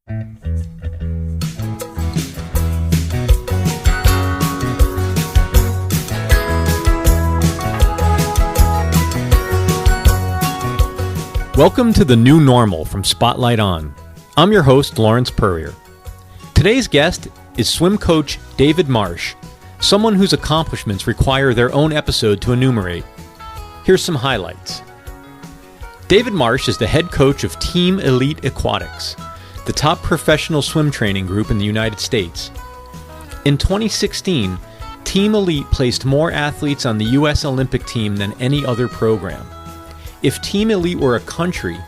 Welcome to the new normal from Spotlight On. I'm your host, Lawrence Peryer. Today's guest is swim coach David Marsh, someone whose accomplishments require their own episode to enumerate. Here's some highlights. David Marsh is the head coach of Team Elite Aquatics, the top professional swim training group in the United States. In 2016, Team Elite placed more athletes on the U.S. Olympic team than any other program. If Team Elite were a country,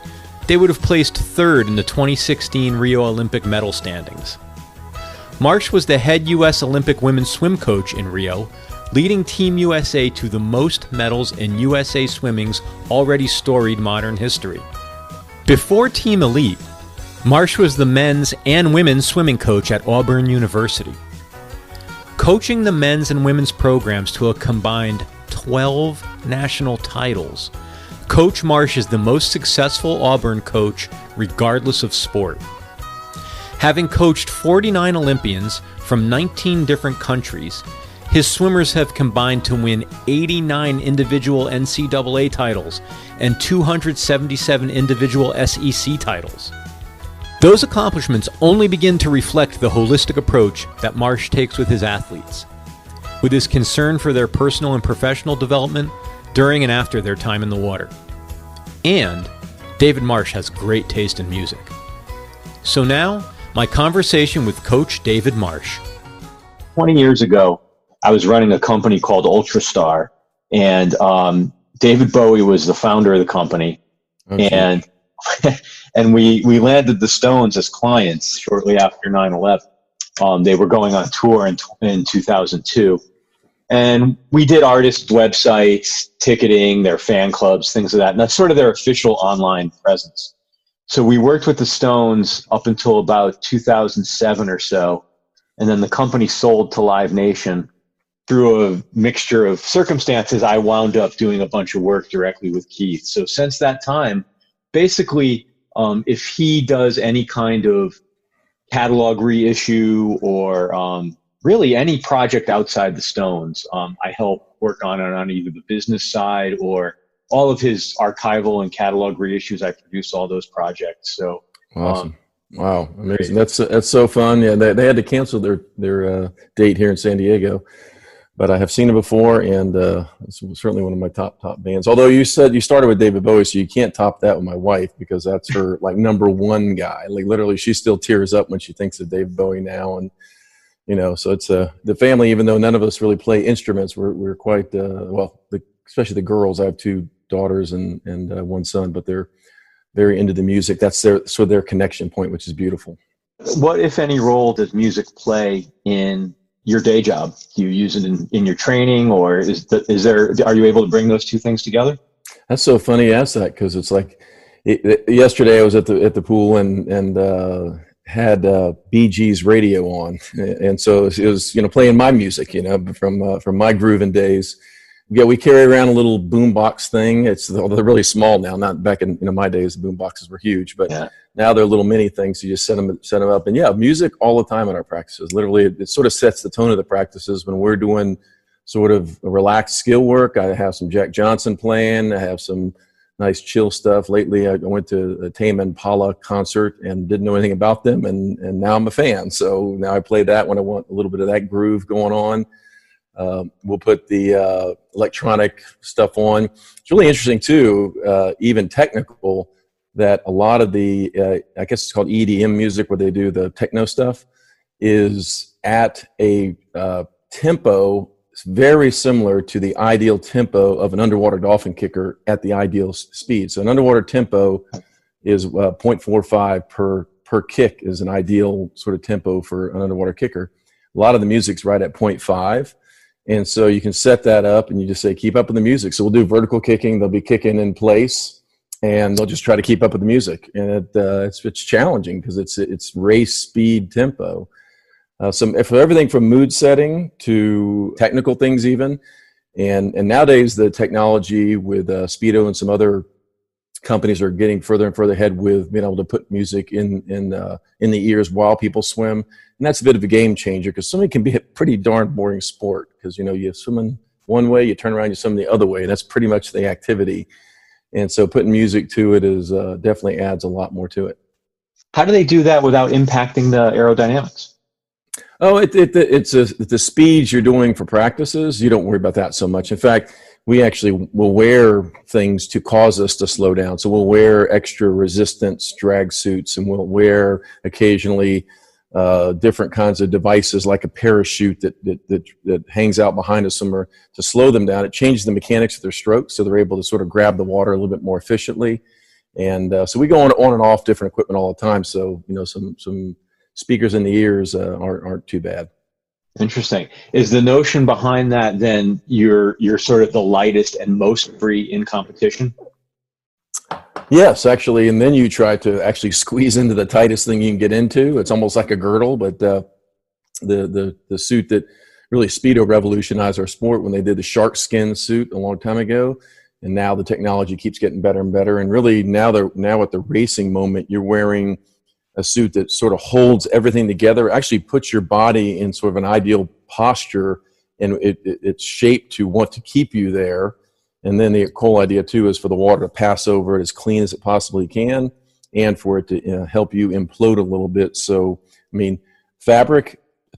they would have placed third in the 2016 Rio Olympic medal standings. Marsh was the head U.S. Olympic women's swim coach in Rio, leading Team USA to the most medals in USA Swimming's already storied modern history. Before Team Elite, Marsh was the men's and women's swimming coach at Auburn University. Coaching the men's and women's programs to a combined 12 national titles, Coach Marsh is the most successful Auburn coach regardless of sport. Having coached 49 Olympians from 19 different countries, his swimmers have combined to win 89 individual NCAA titles and 277 individual SEC titles. Those accomplishments only begin to reflect the holistic approach that Marsh takes with his athletes, with his concern for their personal and professional development during and after their time in the water. And David Marsh has great taste in music. So now, my conversation with Coach David Marsh. 20 years ago, I was running a company called UltraStar, and David Bowie was the founder of the company. Okay. And we landed the Stones as clients shortly after 9/11. They were going on tour in 2002. And we did artist websites, ticketing, their fan clubs, things like that. And that's sort of their official online presence. So we worked with the Stones up until about 2007 or so. And then the company sold to Live Nation. Through a mixture of circumstances, I wound up doing a bunch of work directly with Keith. So since that time, basically, if he does any kind of catalog reissue or really any project outside the Stones, I help work on it on either the business side or all of his archival and catalog reissues. I produce all those projects. So awesome. Wow. Amazing. That's so fun. Yeah. They had to cancel their date here in San Diego, but I have seen it before, and it's certainly one of my top bands. Although you said you started with David Bowie, so you can't top that with my wife, because that's her like number one guy. Like literally, she still tears up when she thinks of David Bowie now. And so it's the family. Even though none of us really play instruments, we're quite especially the girls. I have two daughters and one son, but they're very into the music. That's their connection point, which is beautiful. What, if any, role does music play in your day job? Do you use it in your training, or are you able to bring those two things together? That's so funny you ask that, because it's like yesterday I was at the pool and had Bee Gees radio on, and so it was playing my music from my grooving days. Yeah, we carry around a little boombox thing. They're really small now. Not back in my days, the boomboxes were huge, but yeah. Now they're little mini things. You just set them up, and yeah, music all the time in our practices. Literally, it sort of sets the tone of the practices when we're doing sort of relaxed skill work. I have some Jack Johnson playing. I have some nice chill stuff. Lately, I went to a Tame Impala concert and didn't know anything about them, and now I'm a fan. So now I play that when I want a little bit of that groove going on. We'll put the electronic stuff on. It's really interesting too, even technical, that a lot of the, I guess it's called EDM music, where they do the techno stuff, is at a tempo very similar to the ideal tempo of an underwater dolphin kicker at the ideal speed. So an underwater tempo is 0.45 per kick is an ideal sort of tempo for an underwater kicker. A lot of the music's right at 0.5. And so you can set that up and you just say, keep up with the music. So we'll do vertical kicking. They'll be kicking in place and they'll just try to keep up with the music. And it's challenging because it's race speed tempo. So for everything from mood setting to technical things even. And nowadays the technology with Speedo and some other companies are getting further and further ahead with being able to put music in the ears while people swim, and that's a bit of a game changer because swimming can be a pretty darn boring sport because you swim in one way, you turn around, you swim the other way, and that's pretty much the activity. And so putting music to it is definitely adds a lot more to it. How do they do that without impacting the aerodynamics? Oh, it's the speeds you're doing for practices. You don't worry about that so much. In fact, we actually will wear things to cause us to slow down. So we'll wear extra resistance drag suits, and we'll wear occasionally different kinds of devices like a parachute that hangs out behind us somewhere to slow them down. It changes the mechanics of their strokes, so they're able to sort of grab the water a little bit more efficiently. And so we go on and off different equipment all the time. So some speakers in the ears aren't too bad. Interesting. Is the notion behind that then you're sort of the lightest and most free in competition? Yes, actually, and then you try to actually squeeze into the tightest thing you can get into. It's almost like a girdle, but the suit that really Speedo revolutionized our sport when they did the shark skin suit a long time ago, and now the technology keeps getting better and better. And really now at the racing moment, you're wearing a suit that sort of holds everything together, actually puts your body in sort of an ideal posture, and it's shaped to want to keep you there. And then the whole idea too is for the water to pass over it as clean as it possibly can, and for it to help you implode a little bit. So, I mean,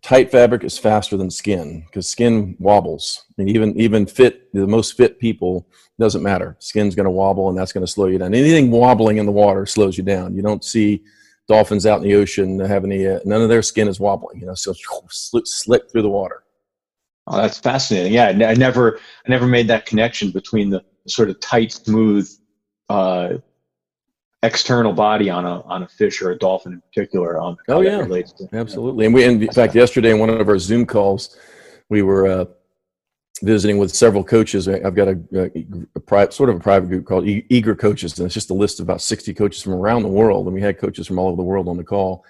tight fabric is faster than skin because skin wobbles. And even the most fit people, doesn't matter. Skin's going to wobble, and that's going to slow you down. Anything wobbling in the water slows you down. You don't see dolphins out in the ocean have none of their skin is wobbling, so slick through the water. Oh, that's fascinating. Yeah, I never made that connection between the sort of tight, smooth external body on a fish or a dolphin in particular. Oh yeah, absolutely. And in fact, yesterday in one of our Zoom calls, we were visiting with several coaches. I've got a private group called Eager Coaches, and it's just a list of about 60 coaches from around the world. And we had coaches from all over the world on the call,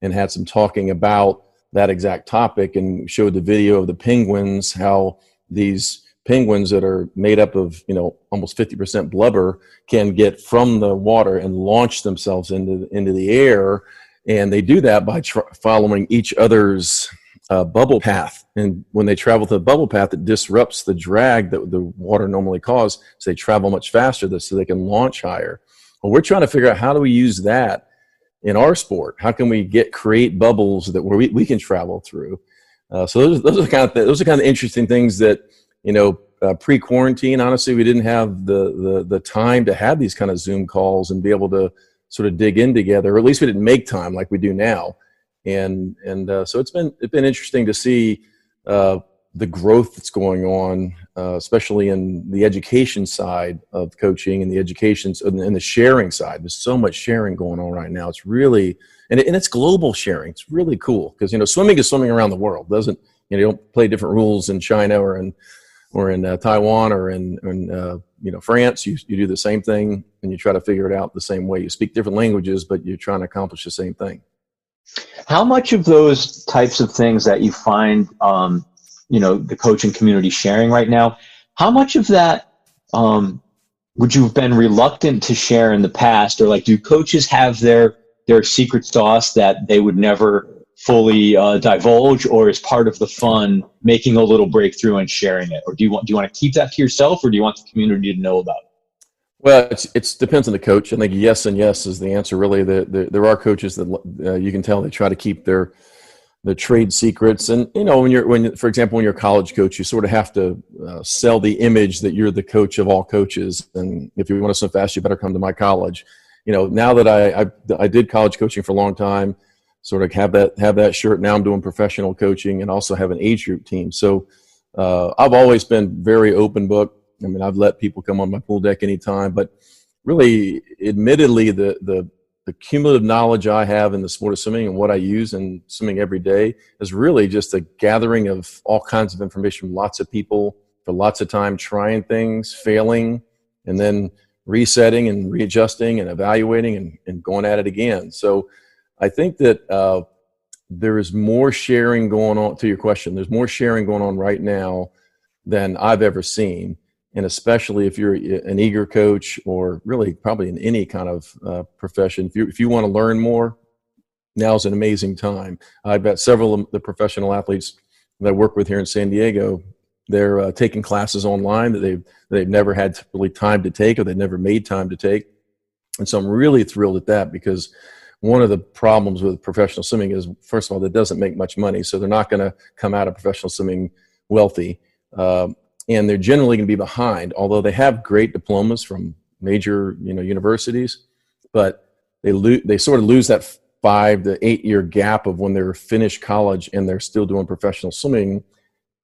and had some talking about that exact topic, and showed the video of the penguins, how these penguins that are made up of almost 50% blubber can get from the water and launch themselves into the air, and they do that by following each other's bubble path. And when they travel to the bubble path, it disrupts the drag that the water normally causes, so they travel much faster so they can launch higher. Well, we're trying to figure out how do we use that in our sport. How can we create bubbles that we can travel through? So those are kind of interesting things that pre-quarantine. Honestly, we didn't have the time to have these kind of Zoom calls and be able to sort of dig in together, or at least we didn't make time like we do now. And so it's been interesting to see the growth that's going on, especially in the education side of coaching and the sharing side. There's so much sharing going on right now. It's really, and it's global sharing. It's really cool because, swimming is swimming around the world. You don't play different rules in China or in Taiwan or in France. You do the same thing, and you try to figure it out the same way. You speak different languages, but you're trying to accomplish the same thing. How much of those types of things that you find, the coaching community sharing right now, how much of that would you have been reluctant to share in the past? Or do coaches have their secret sauce that they would never fully divulge, or is part of the fun making a little breakthrough and sharing it? Or do you want to keep that to yourself, or do you want the community to know about it? Well, it depends on the coach. I think yes and yes is the answer. Really, there are coaches that you can tell they try to keep their trade secrets. And for example, when you're a college coach, you sort of have to sell the image that you're the coach of all coaches. And if you want to swim fast, you better come to my college. Now that I did college coaching for a long time, sort of have that shirt. Now I'm doing professional coaching and also have an age group team. So I've always been very open book. I mean, I've let people come on my pool deck anytime, but really, admittedly, the cumulative knowledge I have in the sport of swimming and what I use in swimming every day is really just a gathering of all kinds of information from lots of people for lots of time, trying things, failing, and then resetting and readjusting and evaluating and going at it again. So I think that there is more sharing going on, to your question, there's more sharing going on right now than I've ever seen. And especially if you're an eager coach, or really probably in any kind of profession, if you want to learn more, now's an amazing time. I've got several of the professional athletes that I work with here in San Diego. They're taking classes online that they've never had really time to take, or they've never made time to take. And so I'm really thrilled at that, because one of the problems with professional swimming is, first of all, that doesn't make much money. So they're not going to come out of professional swimming wealthy. And they're generally going to be behind, although they have great diplomas from major universities, but they sort of lose that 5 to 8 year gap of when they're finished college and they're still doing professional swimming,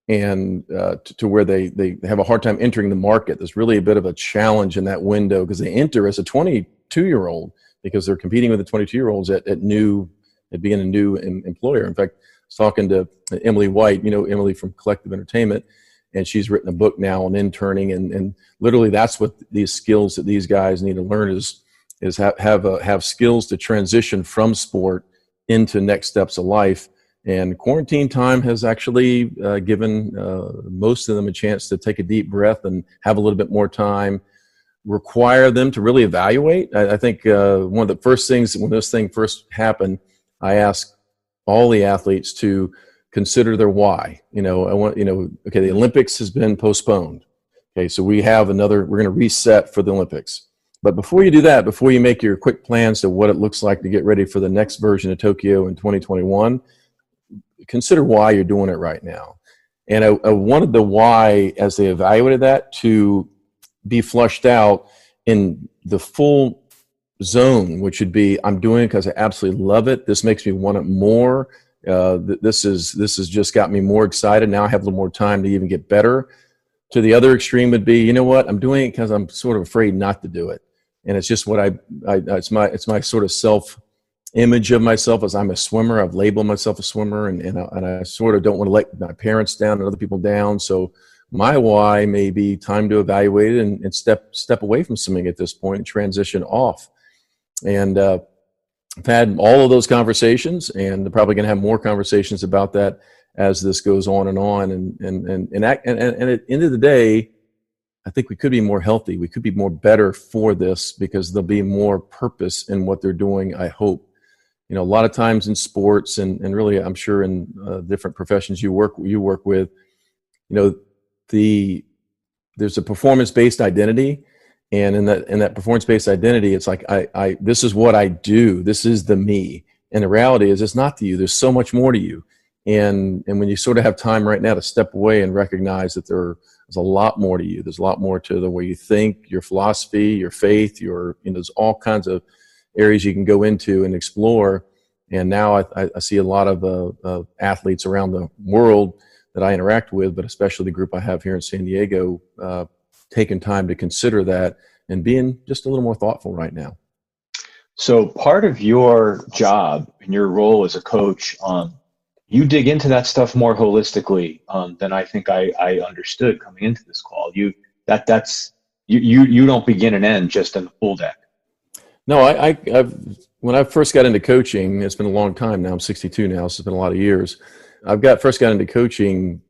and to where they have a hard time entering the market. There's really a bit of a challenge in that window, because they enter as a 22-year-old, because they're competing with the 22-year-olds at being a new employer. In fact, I was talking to Emily White, Emily from Collective Entertainment, and she's written a book now on interning, and literally that's what these skills that these guys need to learn is have skills to transition from sport into next steps of life. And quarantine time has actually given most of them a chance to take a deep breath and have a little bit more time, require them to really evaluate. I think one of the first things when this thing first happened, I asked all the athletes to consider their why. Okay, the Olympics has been postponed. Okay, so we're going to reset for the Olympics. But before you do that, before you make your quick plans to what it looks like to get ready for the next version of Tokyo in 2021, consider why you're doing it right now. And I wanted the why, as they evaluated that, to be flushed out in the full zone, which would be, I'm doing it because I absolutely love it. This makes me want it more. This has just got me more excited. Now I have a little more time to even get better. To the other extreme would be, you know what, I'm doing it because I'm sort of afraid not to do it. And it's just what it's my sort of self-image of myself as I'm a swimmer. I've labeled myself a swimmer, and I sort of don't want to let my parents down and other people down. So my why may be time to evaluate it and step away from swimming at this point and transition off. And I've had all of those conversations, and I'm probably going to have more conversations about that as this goes on and on. And at the end of the day, I think we could be more healthy. We could be more better for this, because there'll be more purpose in what they're doing, I hope. A lot of times in sports, and really I'm sure in different professions you work with, there's a performance-based identity. And in that performance-based identity, it's like, I this is what I do. This is the me. And the reality is, it's not to you. There's so much more to you. And when you sort of have time right now to step away and recognize that there's a lot more to you. There's a lot more to the way you think, your philosophy, your faith, there's all kinds of areas you can go into and explore. And now I see a lot of athletes around the world that I interact with, but especially the group I have here in San Diego, taking time to consider that and being just a little more thoughtful right now. So part of your job and your role as a coach, you dig into that stuff more holistically than I think I understood coming into this call. You don't begin and end just in the pool deck. No, when I first got into coaching, it's been a long time now. I'm 62 now, so it's been a lot of years. First got into coaching,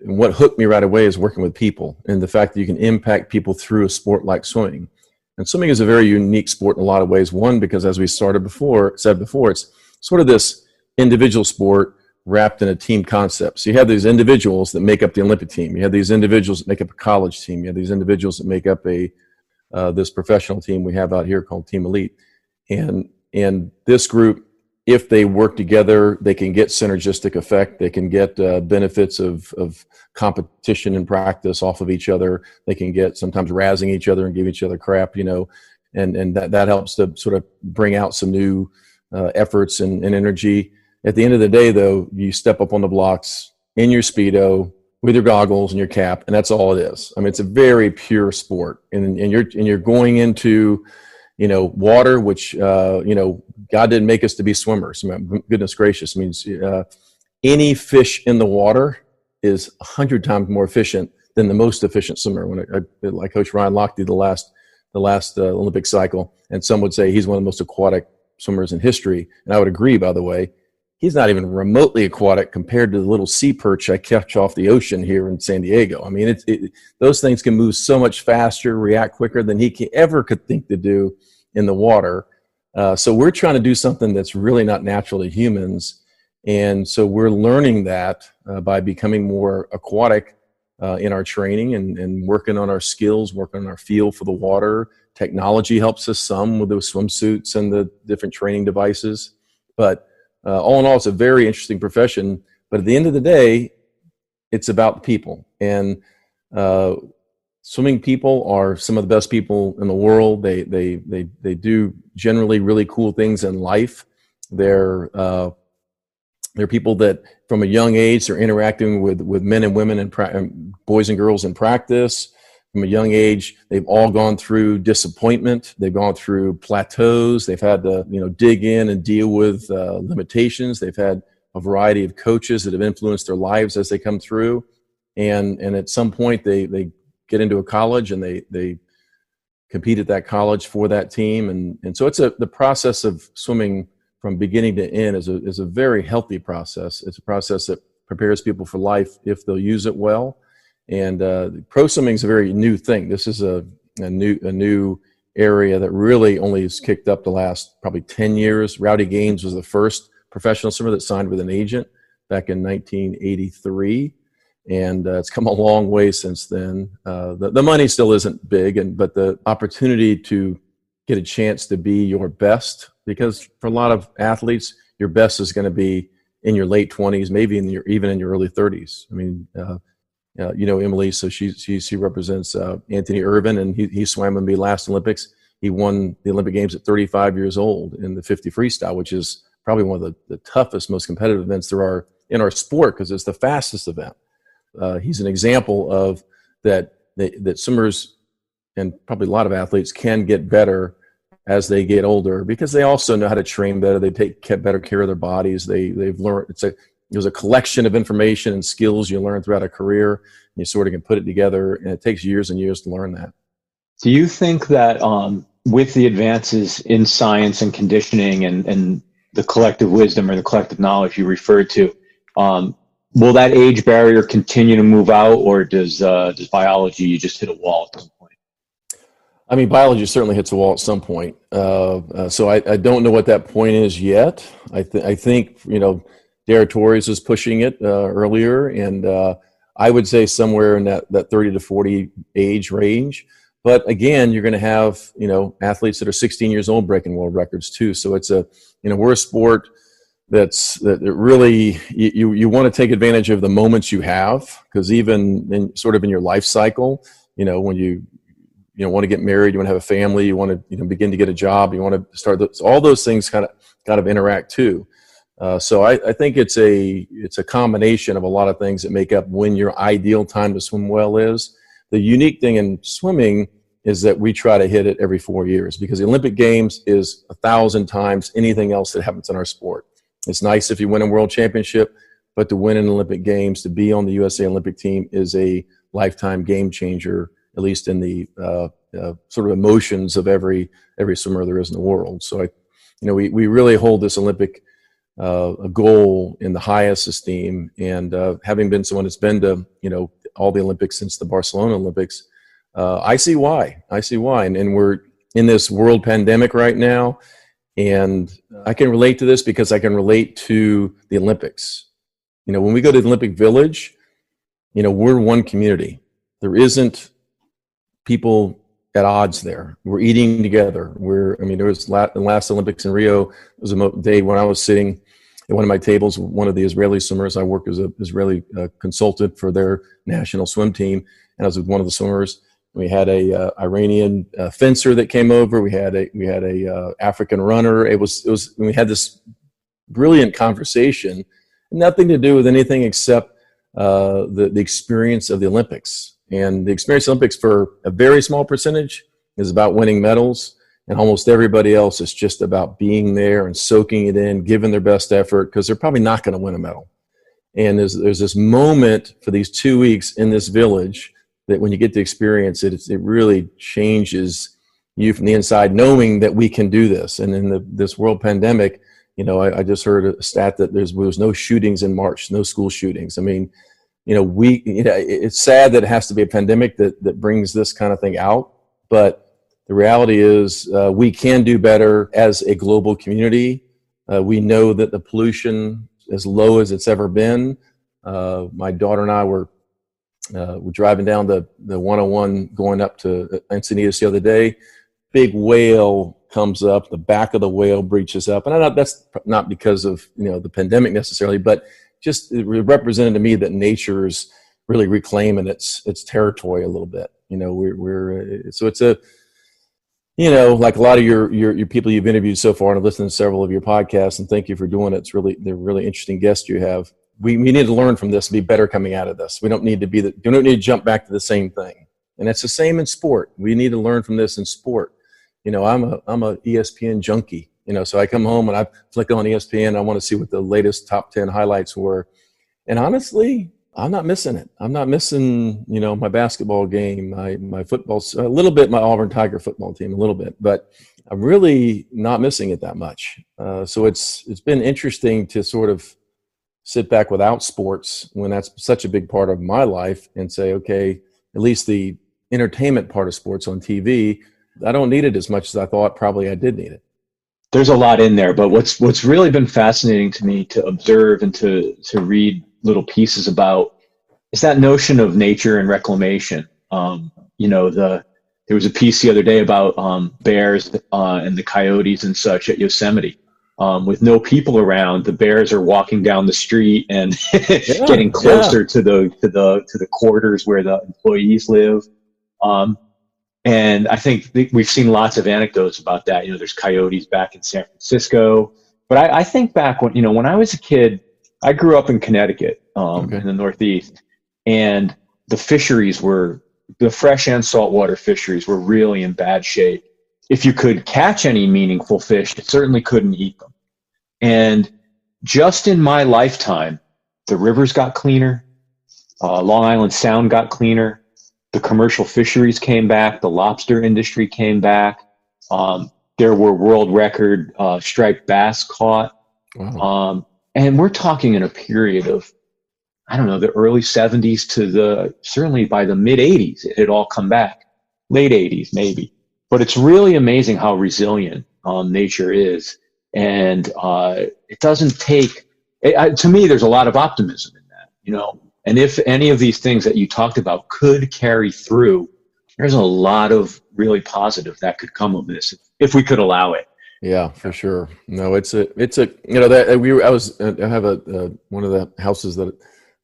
and what hooked me right away is working with people, and the fact that you can impact people through a sport like swimming. And swimming is a very unique sport in a lot of ways. One, because as we said before, it's sort of this individual sport wrapped in a team concept. So you have these individuals that make up the Olympic team. You have these individuals that make up a college team. You have these individuals that make up this professional team we have out here called Team Elite. And this group, if they work together, they can get synergistic effect. They can get benefits of competition and practice off of each other. They can get sometimes razzing each other and give each other crap, and that helps to sort of bring out some new efforts and energy. At the end of the day, though, you step up on the blocks in your Speedo with your goggles and your cap, and that's all it is. I mean, it's a very pure sport, and you're going into water, which God didn't make us to be swimmers. I mean, goodness gracious, means any fish in the water is 100 times more efficient than the most efficient swimmer. When like Coach Ryan Lochte the last Olympic cycle, and some would say he's one of the most aquatic swimmers in history, and I would agree, by the way. he's not even remotely aquatic compared to the little sea perch I catch off the ocean here in San Diego. I mean, those things can move so much faster, react quicker than he could think to do in the water. So we're trying to do something that's really not natural to humans. And so we're learning that by becoming more aquatic in our training and working on our skills, working on our feel for the water. Technology helps us some with those swimsuits and the different training devices. But all in all, it's a very interesting profession. But at the end of the day, it's about the people. And swimming people are some of the best people in the world. They do generally really cool things in life. They're people that from a young age they're interacting with men and women and boys and girls in practice. From a young age, they've all gone through disappointment. They've gone through plateaus. They've had to dig in and deal with limitations. They've had a variety of coaches that have influenced their lives as they come through. And at some point they get into a college and they compete at that college for that team. And so the process of swimming from beginning to end is a very healthy process. It's a process that prepares people for life if they'll use it well. And pro swimming is a very new thing. This is a new area that really only has kicked up the last probably 10 years. Rowdy Gaines was the first professional swimmer that signed with an agent back in 1983. And it's come a long way since then. The money still isn't big, but the opportunity to get a chance to be your best, because for a lot of athletes, your best is going to be in your late 20s, maybe even in your early 30s. I mean, Emily, so she represents Anthony Irvin, and he swam in the last Olympics. He won the Olympic Games at 35 years old in the 50 freestyle, which is probably one of the toughest, most competitive events there are in our sport because it's the fastest event. He's an example of that swimmers and probably a lot of athletes can get better as they get older because they also know how to train better. They take better care of their bodies. They've learned. There's a collection of information and skills you learn throughout a career, and you sort of can put it together, and it takes years and years to learn that. Do you think that with the advances in science and conditioning and the collective wisdom or the collective knowledge you referred to, will that age barrier continue to move out, or does biology, you just hit a wall at some point? I mean, biology certainly hits a wall at some point. So I don't know what that point is yet. I think, Derek Torres was pushing it earlier, and I would say somewhere in that 30 to 40 age range. But again, you're going to have, athletes that are 16 years old breaking world records too. So it's we're a sport that really you want to take advantage of the moments you have, because even in your life cycle, when you want to get married, you want to have a family, you want to begin to get a job, you want to start all those things kind of interact too. So I think it's a combination of a lot of things that make up when your ideal time to swim well is. The unique thing in swimming is that we try to hit it every 4 years, because the Olympic Games is 1,000 times anything else that happens in our sport. It's nice if you win a world championship, but to win an Olympic Games, to be on the USA Olympic team is a lifetime game changer, at least in the sort of emotions of every swimmer there is in the world. So we really hold this Olympic a goal in the highest esteem, and having been someone that's been to all the Olympics since the Barcelona Olympics, I see why, and we're in this world pandemic right now, and I can relate to this because I can relate to the Olympics. When we go to the Olympic Village, we're one community. There isn't people at odds there. We're eating together. There was the last Olympics in Rio. It was a day when I was sitting at one of my tables, one of the Israeli swimmers. I worked as an Israeli consultant for their national swim team, and I was with one of the swimmers. We had a Iranian fencer that came over. We had a African runner. We had this brilliant conversation, nothing to do with anything except the experience of the Olympics. And the experience of the Olympics for a very small percentage is about winning medals, and almost everybody else is just about being there and soaking it in, giving their best effort, because they're probably not going to win a medal. And there's this moment for these 2 weeks in this village that when you get to experience it, it really changes you from the inside, knowing that we can do this. And in this world pandemic, I just heard a stat that there was no shootings in March, no school shootings. I mean, it's sad that it has to be a pandemic that brings this kind of thing out. But the reality is we can do better as a global community. We know that the pollution is as low as it's ever been. My daughter and I were driving down the 101 going up to Encinitas the other day. Big whale comes up, the back of the whale breaches up. And that's not because of the pandemic necessarily, but just it represented to me that nature is really reclaiming its territory a little bit. So it's a, like a lot of your people you've interviewed so far, and I've listened to several of your podcasts, and thank you for doing it. They're really interesting guests you have. We need to learn from this and be better coming out of this. We don't need to jump back to the same thing. And it's the same in sport. We need to learn from this in sport. I'm a ESPN junkie, so I come home and I flick on ESPN. I want to see what the latest top 10 highlights were. And honestly, I'm not missing it. I'm not missing, my basketball game, my football, a little bit, my Auburn Tiger football team, a little bit, but I'm really not missing it that much. So it's been interesting to sort of sit back without sports when that's such a big part of my life and say, okay, at least the entertainment part of sports on TV, I don't need it as much as I thought probably I did need it. There's a lot in there, but what's really been fascinating to me to observe and to read little pieces about is that notion of nature and reclamation. There was a piece the other day about bears and the coyotes and such at Yosemite. With no people around, the bears are walking down the street and getting closer to the quarters where the employees live. And I think we've seen lots of anecdotes about that. There's coyotes back in San Francisco. But I think back when I was a kid, I grew up in Connecticut, in the Northeast, and the fisheries the fresh and saltwater fisheries were really in bad shape. If you could catch any meaningful fish, you certainly couldn't eat them. And just in my lifetime, the rivers got cleaner, Long Island Sound got cleaner, the commercial fisheries came back, the lobster industry came back. There were world record striped bass caught. Wow. And we're talking in a period of, the early 70s to certainly by the mid 80s, it had all come back. Late 80s, maybe. But it's really amazing how resilient nature is. And it doesn't take, to me, there's a lot of optimism in that, And if any of these things that you talked about could carry through, there's a lot of really positive that could come of this if we could allow it. Yeah, for sure. No, I have one of the houses that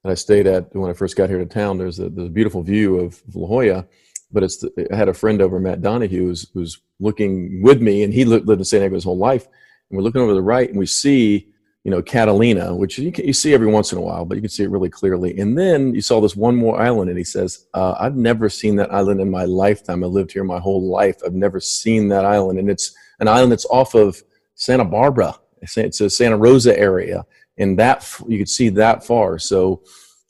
I stayed at when I first got here to town. There's a beautiful view of La Jolla, but I had a friend over, Matt Donahue, who's looking with me, and he lived in San Diego his whole life. And we're looking over to the right, and we see, Catalina, which you see every once in a while, but you can see it really clearly. And then you saw this one more island, and he says, I've never seen that island in my lifetime. I lived here my whole life. I've never seen that island. And it's an island that's off of Santa Barbara. It's a Santa Rosa area, and that you could see that far. So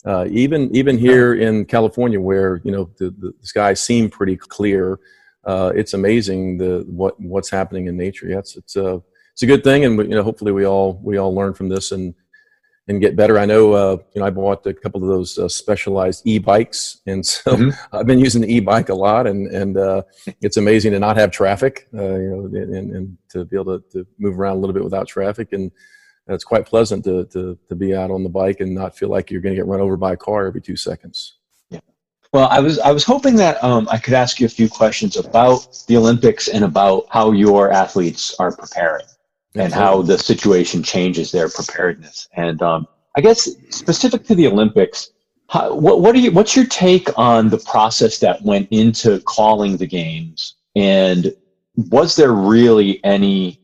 even here in California, where the skies seem pretty clear, it's amazing what's happening in nature. Yeah, it's a good thing, and hopefully we all learn from this and get better. I know I bought a couple of those specialized e-bikes, and so I've been using the e-bike a lot, and it's amazing to not have traffic, and to be able to move around a little bit without traffic, and it's quite pleasant to be out on the bike and not feel like you're going to get run over by a car every 2 seconds. Yeah. Well, I was hoping that I could ask you a few questions about the Olympics and about how your athletes are preparing. And how the situation changes their preparedness. And I guess specific to the Olympics, what's your take on the process that went into calling the games? And was there really any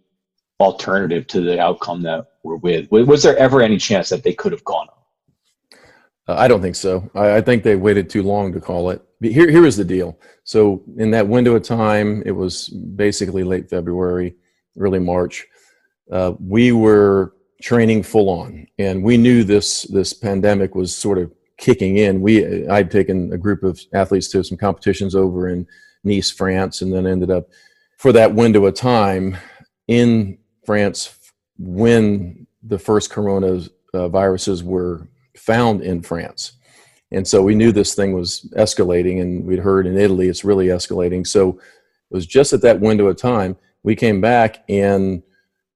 alternative to the outcome that we're with? Was there ever any chance that they could have gone on? I don't think so. I think they waited too long to call it. Here is the deal. So in that window of time, it was basically late February, early March. We were training full on, and we knew this pandemic was sort of kicking in. I'd taken a group of athletes to some competitions over in Nice, France, and then ended up for that window of time in France when the first viruses were found in France. And so we knew this thing was escalating, and we'd heard in Italy it's really escalating. So it was just at that window of time, we came back and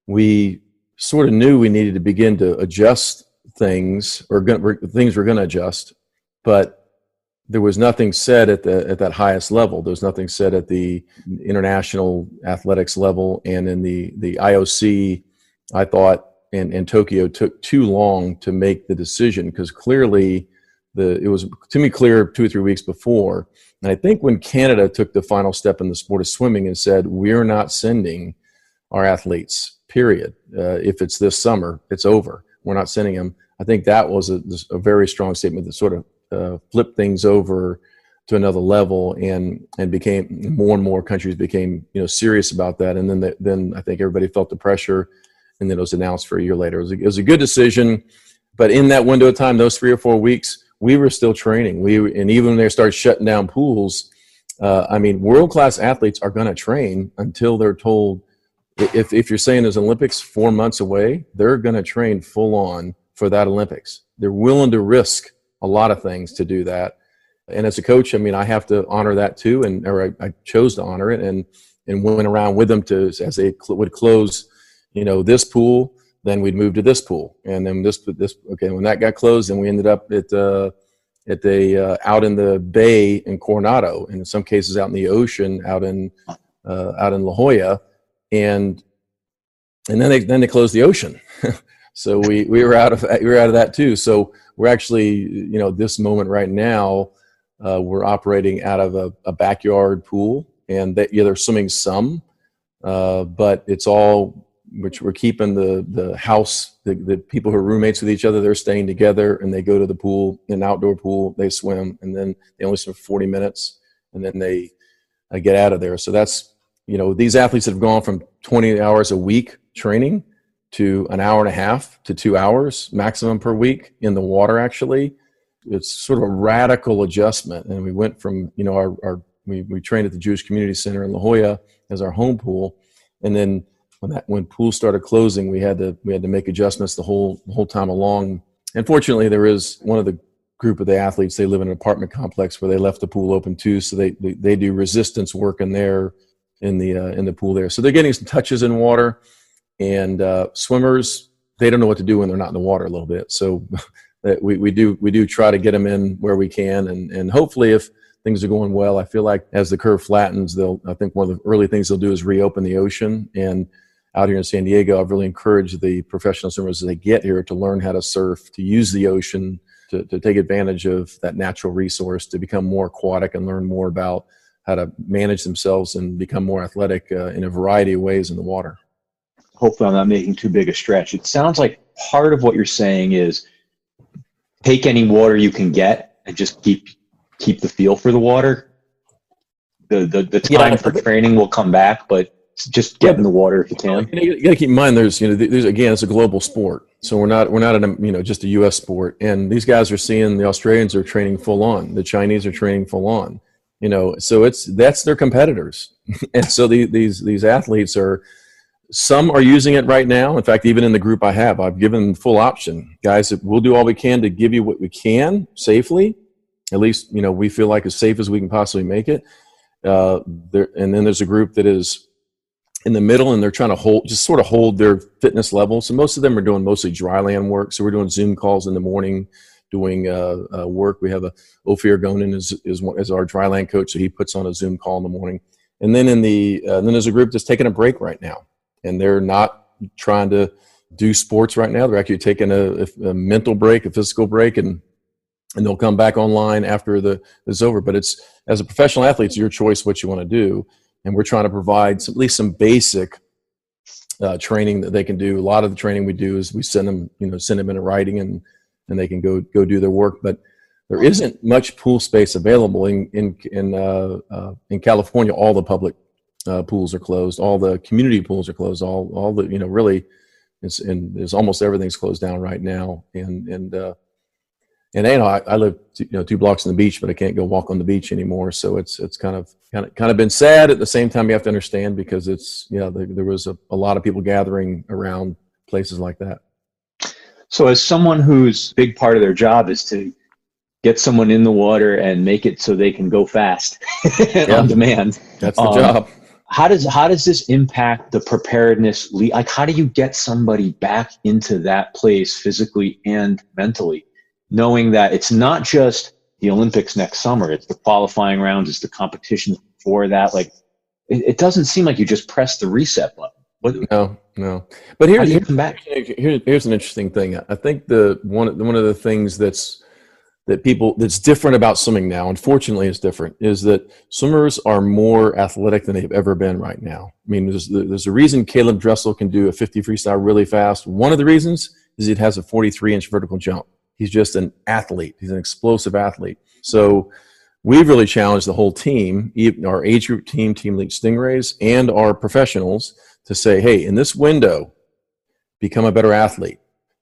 we sort of knew we needed to begin to adjust things, or things were going to adjust, but there was nothing said at that highest level. There was nothing said at the international athletics level, and in the IOC, I thought, in Tokyo took too long to make the decision, because clearly it was, to me, clear 2 or 3 weeks before. And I think when Canada took the final step in the sport of swimming and said, we're not sending our athletes, period. If it's this summer, it's over. We're not sending them. I think that was a very strong statement that sort of flipped things over to another level, and became more and more countries became serious about that. And then I think everybody felt the pressure, and then it was announced for a year later. It was a good decision, but in that window of time, those 3 or 4 weeks, we were still training. And even when they started shutting down pools, world-class athletes are going to train until they're told. If you're saying there's Olympics 4 months away, they're going to train full on for that Olympics. They're willing to risk a lot of things to do that. And as a coach, I have to honor that too, I chose to honor it, and went around with them as they would close, this pool. Then we'd move to this pool, and then this. Okay, when that got closed, then we ended up out in the bay in Coronado, and in some cases out in the ocean, out in La Jolla, and then they closed the ocean. So we were out of that too. So we're actually, this moment right now, we're operating out of a backyard pool, and they're swimming some, but it's all. Which we're keeping the house, the people who are roommates with each other, they're staying together, and they go to the pool, an outdoor pool, they swim, and then they only swim for 40 minutes, and then they get out of there. So that's, these athletes that have gone from 20 hours a week training to an hour and a half to 2 hours maximum per week in the water, actually. It's sort of a radical adjustment. And we went from, we trained at the Jewish Community Center in La Jolla as our home pool, and then when pools started closing, we had to make adjustments the whole time along. And fortunately, there is one of the group of the athletes, they live in an apartment complex where they left the pool open too, so they do resistance work in the pool there. So they're getting some touches in water, and swimmers, they don't know what to do when they're not in the water a little bit. So we do try to get them in where we can, and hopefully if things are going well, I feel like as the curve flattens, I think one of the early things they'll do is reopen the ocean. And out here in San Diego, I've really encouraged the professional swimmers as they get here to learn how to surf, to use the ocean, to take advantage of that natural resource, to become more aquatic and learn more about how to manage themselves and become more athletic in a variety of ways in the water. Hopefully I'm not making too big a stretch. It sounds like part of what you're saying is take any water you can get and just keep the feel for the water. The time for training will come back, but just get in the water if you can. You got to keep in mind, there's again, it's a global sport, so we're not in just a U.S. sport. And these guys are seeing the Australians are training full on, the Chinese are training full on. So that's their competitors, and so these athletes some are using it right now. In fact, even in the group I've given them full option, guys. We'll do all we can to give you what we can safely. At least we feel like as safe as we can possibly make it. And then there's a group that is in the middle, and they're trying to hold their fitness level. So most of them are doing mostly dry land work. So we're doing Zoom calls in the morning, doing work. We have Ophir Gonen is our dry land coach, so he puts on a Zoom call in the morning. And then then there's a group that's taking a break right now, and they're not trying to do sports right now. They're actually taking a mental break, a physical break, and they'll come back online after it's over. But it's, as a professional athlete, it's your choice what you want to do. And we're trying to provide at least some basic training that they can do. A lot of the training we do is we send them in a writing, and they can go do their work. But there isn't much pool space available in California. All the public pools are closed. All the community pools are closed. All the really, there's almost everything's closed down right now. And I live 2 blocks from the beach, but I can't go walk on the beach anymore. So it's kind of been sad. At the same time, you have to understand, because it's there was a lot of people gathering around places like that. So as someone whose big part of their job is to get someone in the water and make it so they can go fast on demand. That's the job. How does this impact the preparedness? Like, how do you get somebody back into that place physically and mentally, knowing that it's not just the Olympics next summer, it's the qualifying rounds, it's the competitions before that. Like, it doesn't seem like you just press the reset button. No. But here's an interesting thing. I think one of the things that's different about swimming now, unfortunately it's different, is that swimmers are more athletic than they've ever been right now. I mean, there's a reason Caleb Dressel can do a 50 freestyle really fast. One of the reasons is he has a 43-inch vertical jump. He's just an athlete. He's an explosive athlete. So we've really challenged the whole team, our age group team, Team Elite Stingrays, and our professionals to say, hey, in this window, become a better athlete.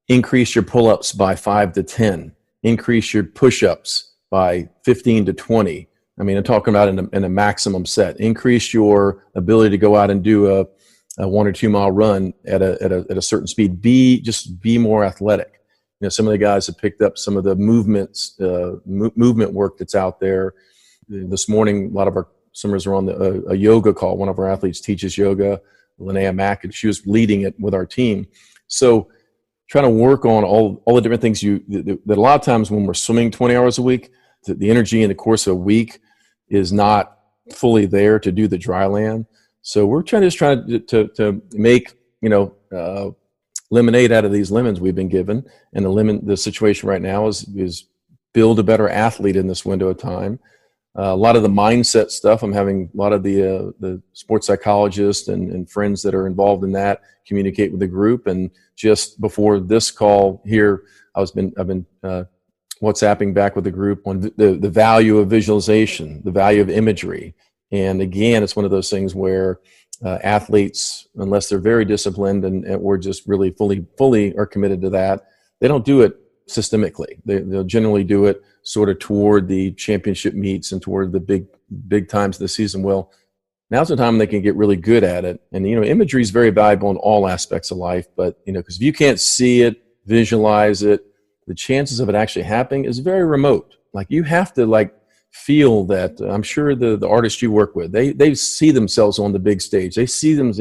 Increase your pull-ups by 5 to 10. Increase your push-ups by 15 to 20. I mean, I'm talking about in a maximum set. Increase your ability to go out and do a 1 or 2 mile run at a certain speed. Be more athletic. You know, some of the guys have picked up some of the movement work that's out there. This morning, a lot of our swimmers are on a yoga call. One of our athletes teaches yoga, Linnea Mack, and she was leading it with our team. So trying to work on all the different things that a lot of times when we're swimming 20 hours a week, the energy in the course of a week is not fully there to do the dry land. So we're trying to make, lemonade out of these lemons we've been given. And the situation right now is build a better athlete in this window of time. A lot of the mindset stuff, I'm having a lot of the sports psychologists and friends that are involved in that communicate with the group. And just before this call here, I've been WhatsApping back with the group on the value of visualization, the value of imagery. And again, it's one of those things where athletes, unless they're very disciplined and we're just really fully are committed to that, they don't do it systemically. They'll generally do it sort of toward the championship meets and toward the big times of the season. Well, now's the time they can get really good at it. And, imagery is very valuable in all aspects of life, but, because if you can't see it, visualize it, the chances of it actually happening is very remote. Like, you have to feel that. I'm sure the artists you work with, they see themselves on the big stage. They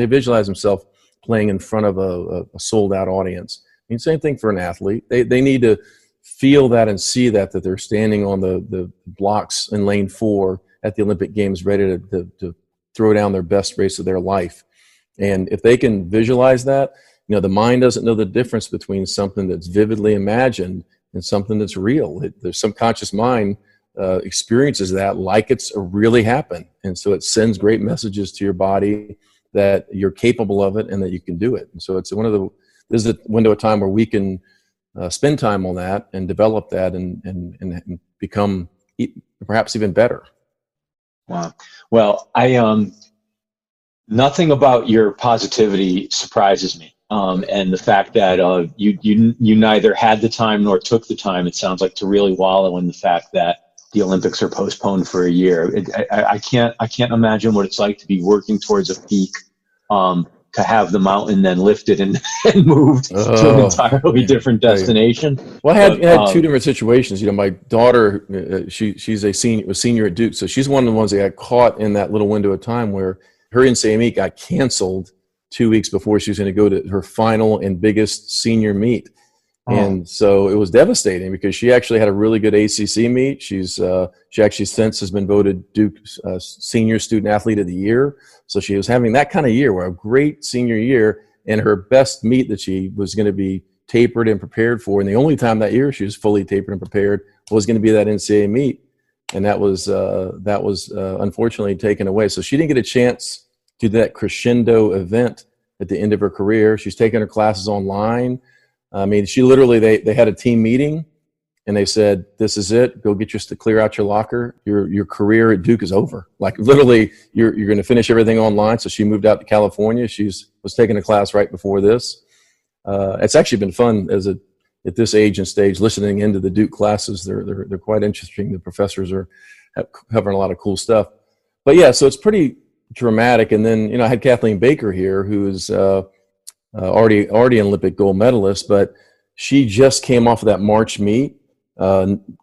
visualize themselves playing in front of a sold out audience. I mean, same thing for an athlete. They need to feel that and see that they're standing on the blocks in lane 4 at the Olympic Games, ready to throw down their best race of their life. And if they can visualize that, the mind doesn't know the difference between something that's vividly imagined and something that's real. The subconscious mind experiences that like it's really happened. And so it sends great messages to your body that you're capable of it and that you can do it. And so this is a window of time where we can spend time on that and develop that and become perhaps even better. Wow. Well, nothing about your positivity surprises me. And the fact that you neither had the time nor took the time, it sounds like, to really wallow in the fact that the Olympics are postponed for a year. I can't imagine what it's like to be working towards a peak, to have the mountain then lifted and moved to an entirely different destination. Well, I had two different situations. My daughter, she's a senior at Duke, so she's one of the ones that got caught in that little window of time where her NCAA meet got canceled 2 weeks before she was going to go to her final and biggest senior meet. And so it was devastating because she actually had a really good ACC meet. She actually since has been voted Duke's Senior Student Athlete of the Year. So she was having that kind of year, where a great senior year, and her best meet that she was going to be tapered and prepared for. And the only time that year she was fully tapered and prepared was going to be that NCAA meet. And that was unfortunately taken away. So she didn't get a chance to do that crescendo event at the end of her career. She's taking her classes online. I mean, she literally, they had a team meeting and they said, this is it. Go get to clear out your locker. Your career at Duke is over. Like, literally, you're going to finish everything online. So she moved out to California. Was taking a class right before this. It's actually been fun at this age and stage, listening into the Duke classes. They're quite interesting. The professors are covering a lot of cool stuff. But yeah, so it's pretty dramatic. And then, I had Kathleen Baker here, who's already an Olympic gold medalist, but she just came off of that March meet,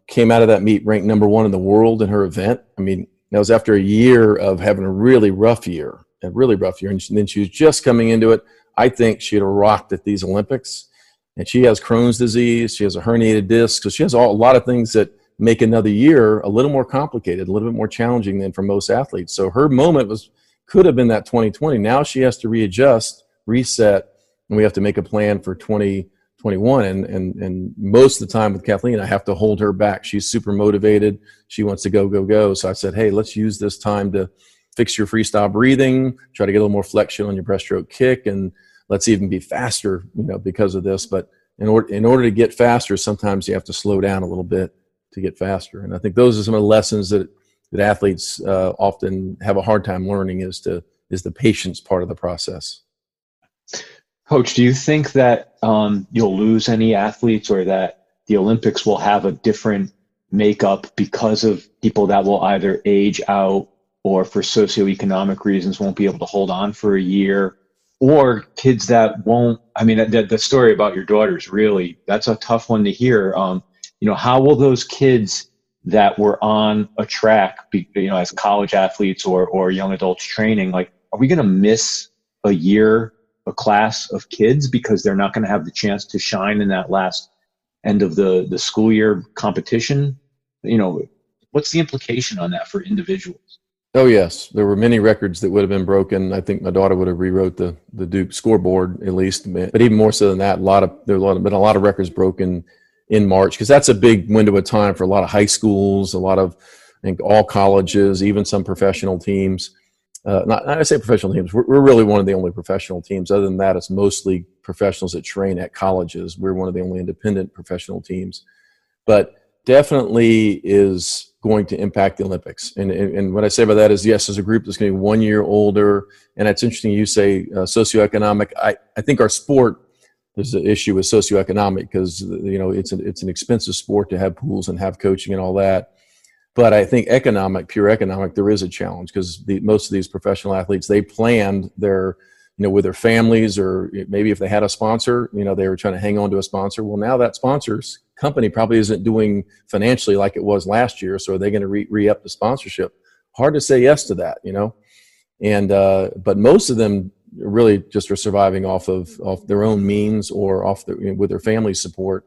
came out of that meet ranked number 1 in the world in her event. I mean, that was after a year of having a really rough year, and then she was just coming into it. I think she'd have rocked at these Olympics. And she has Crohn's disease, she has a herniated disc, so she has a lot of things that make another year a little more complicated, a little bit more challenging than for most athletes. So her moment could have been that 2020. Now she has to readjust, reset, and we have to make a plan for 2021. And most of the time with Kathleen, I have to hold her back. She's super motivated. She wants to go. So I said, hey, let's use this time to fix your freestyle breathing, try to get a little more flexion on your breaststroke kick, and let's even be faster, because of this. But in order to get faster, sometimes you have to slow down a little bit to get faster. And I think those are some of the lessons that athletes often have a hard time learning is the patience part of the process. Coach, do you think that you'll lose any athletes, or that the Olympics will have a different makeup because of people that will either age out or for socioeconomic reasons won't be able to hold on for a year, or kids that won't? I mean, the story about your daughters, really, that's a tough one to hear. How will those kids that were on a track, as college athletes or young adults training, are we going to miss a class of kids because they're not going to have the chance to shine in that last end of the school year competition? What's the implication on that for individuals? Oh, yes. There were many records that would have been broken. I think my daughter would have rewrote the Duke scoreboard at least. But even more so than that, there have been a lot of records broken in March, because that's a big window of time for a lot of high schools, a lot of, I think, all colleges, even some professional teams. I say professional teams. We're really one of the only professional teams. Other than that, it's mostly professionals that train at colleges. We're one of the only independent professional teams. But definitely is going to impact the Olympics. And what I say by that is, yes, as a group that's going to be 1 year older. And it's interesting you say socioeconomic. I think our sport, there's an issue with socioeconomic because, it's an expensive sport to have pools and have coaching and all that. But I think pure economic, there is a challenge because most of these professional athletes, they planned their, with their families, or maybe if they had a sponsor, they were trying to hang on to a sponsor. Well, now that sponsor's company probably isn't doing financially like it was last year. So are they going to re-up the sponsorship? Hard to say yes to that, And but most of them really just are surviving off their own means or with their family support.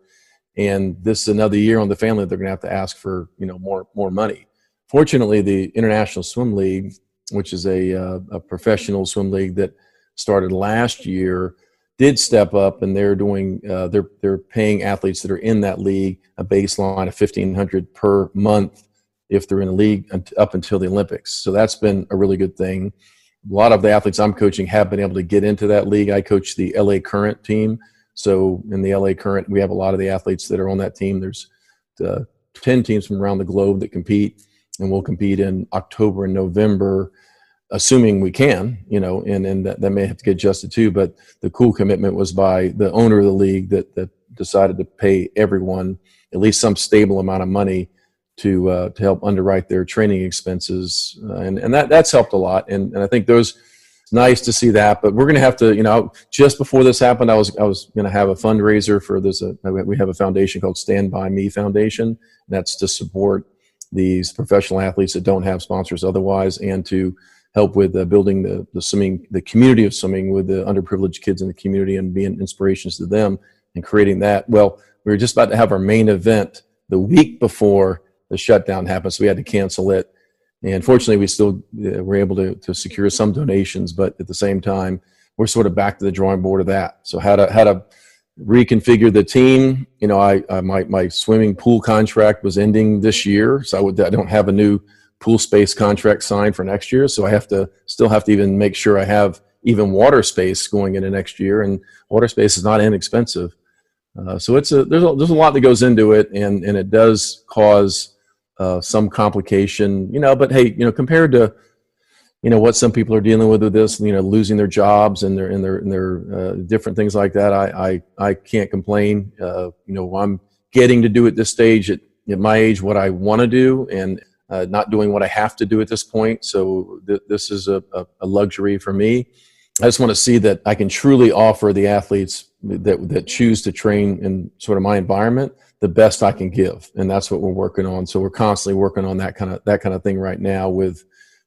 And this is another year on the family they're going to have to ask for more money. Fortunately, the International Swim League, which is a professional swim league that started last year, did step up, and they're doing they're paying athletes that are in that league a baseline of $1,500 per month if they're in the league up until the Olympics. So that's been a really good thing. A lot of the athletes I'm coaching have been able to get into that league. I coach the LA Current team. So in the LA Current, we have a lot of the athletes that are on that team. There's 10 teams from around the globe that compete, and we'll compete in October and November, assuming we can, and that may have to get adjusted too. But the cool commitment was by the owner of the league that decided to pay everyone at least some stable amount of money to help underwrite their training expenses, and that's helped a lot. And I think it's nice to see that. But we're going to have to, just before this happened, I was going to have a fundraiser for this. We have a foundation called Stand By Me Foundation, and that's to support these professional athletes that don't have sponsors otherwise, and to help with building the community of swimming with the underprivileged kids in the community and being inspirations to them and creating that. Well, we were just about to have our main event the week before the shutdown happened, so we had to cancel it. And fortunately, we still were able to secure some donations, but at the same time, we're sort of back to the drawing board of that. So how to reconfigure the team. My swimming pool contract was ending this year, so I don't have a new pool space contract signed for next year. So I still have to even make sure I have even water space going into next year, and water space is not inexpensive. So there's a lot that goes into it, and it does cause some complication, but hey, compared to, what some people are dealing with this, losing their jobs and their different things like that. I can't complain. I'm getting to do at this stage at my age what I want to do, and not doing what I have to do at this point. So this is a luxury for me. I just want to see that I can truly offer the athletes that choose to train in sort of my environment the best I can give, and that's what we're working on. So we're constantly working on that kind of thing right now with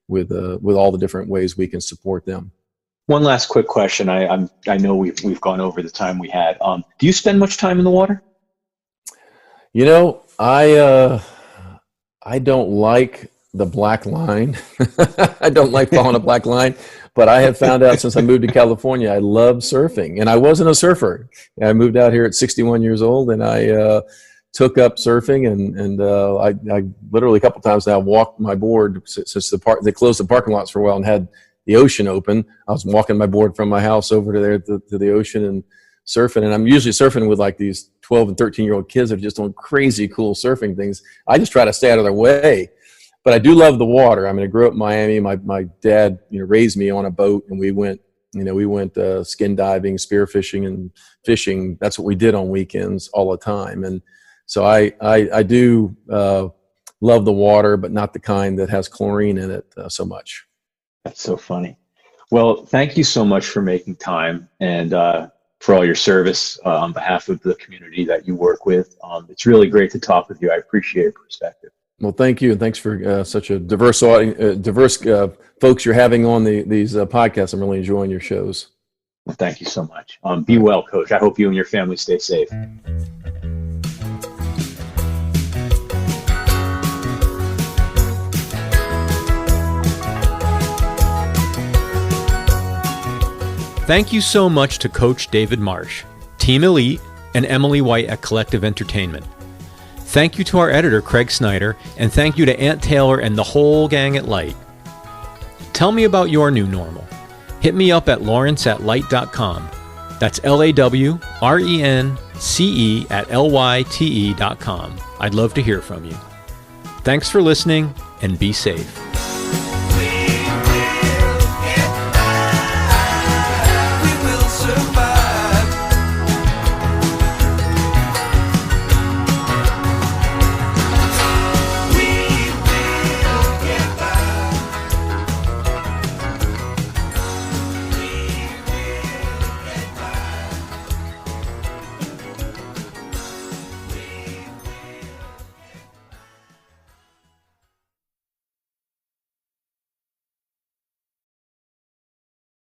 all the different ways we can support them. One last quick question. I know we've gone over the time we had. Do you spend much time in the water? You know, I don't like the black line. I don't like following a black line, but I have found out since I moved to California, I love surfing, and I wasn't a surfer. I moved out here at 61 years old, and I took up surfing, and I literally a couple times now walked my board since they closed the parking lots for a while and had the ocean open. I was walking my board from my house over to there to the ocean and surfing, and I'm usually surfing with like these 12 and 13-year-old kids that are just doing crazy cool surfing things. I just try to stay out of their way. But I do love the water. I mean, I grew up in Miami. My dad, raised me on a boat, and we went skin diving, spearfishing, and fishing. That's what we did on weekends all the time. And so I do love the water, but not the kind that has chlorine in it so much. That's so funny. Well, thank you so much for making time and for all your service on behalf of the community that you work with. It's really great to talk with you. I appreciate your perspective. Well, thank you, and thanks for such a diverse folks you're having on these podcasts. I'm really enjoying your shows. Well, thank you so much. Be well, Coach. I hope you and your family stay safe. Thank you so much to Coach David Marsh, Team Elite, and Emily White at Collective Entertainment. Thank you to our editor, Craig Snyder, and thank you to Ant Taylor and the whole gang at Light. Tell me about your new normal. Hit me up at lawrence@lyte.com. That's LAWRENCE@LYTE.com. I'd love to hear from you. Thanks for listening, and be safe.